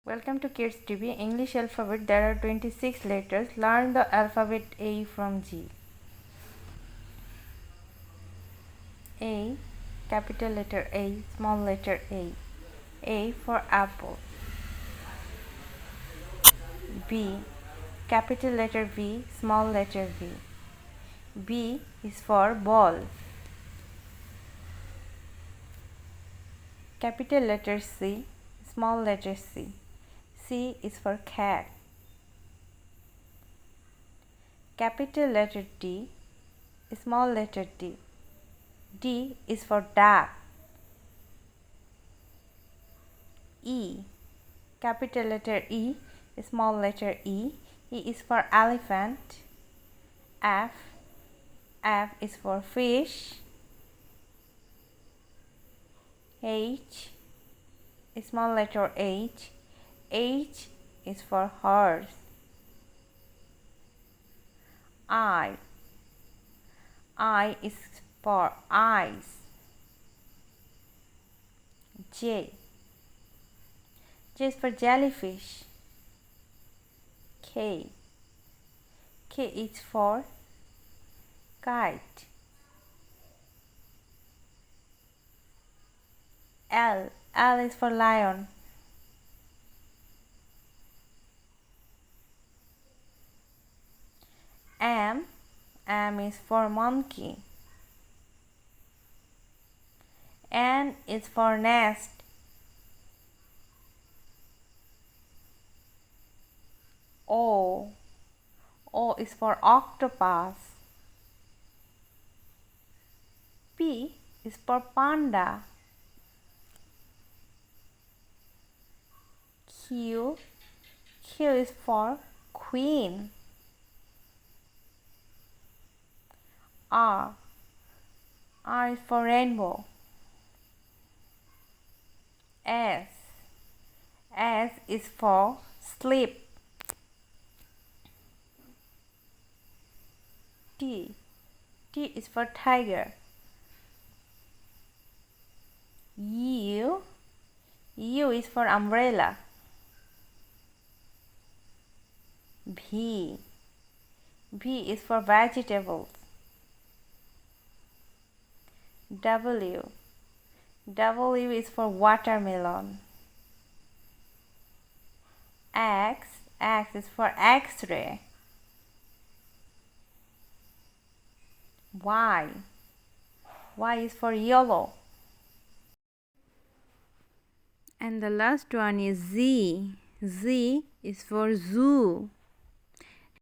Welcome to Kids TV English alphabet. There are 26 letters. Learn the alphabet A from G. A, capital letter A, small letter A. A for apple. B, capital letter B, small letter B. B is for ball. Capital letter C, small letter C. C is for cat. Capital letter D, small letter D. D is for duck. E, capital letter E, small letter E. E is for elephant. F, F is for fish. H, small letter H. H is for horse. I is for eyes. J is for jellyfish. K is for kite. L is for lion. M is for monkey. N is for nest. O is for octopus. P is for panda. Q is for queen. R is for rainbow. S is for sleep. T is for tiger. U is for umbrella. V is for vegetables. W is for watermelon. X is for X-ray. Y is for yellow. And the last one is Z. Z is for zoo.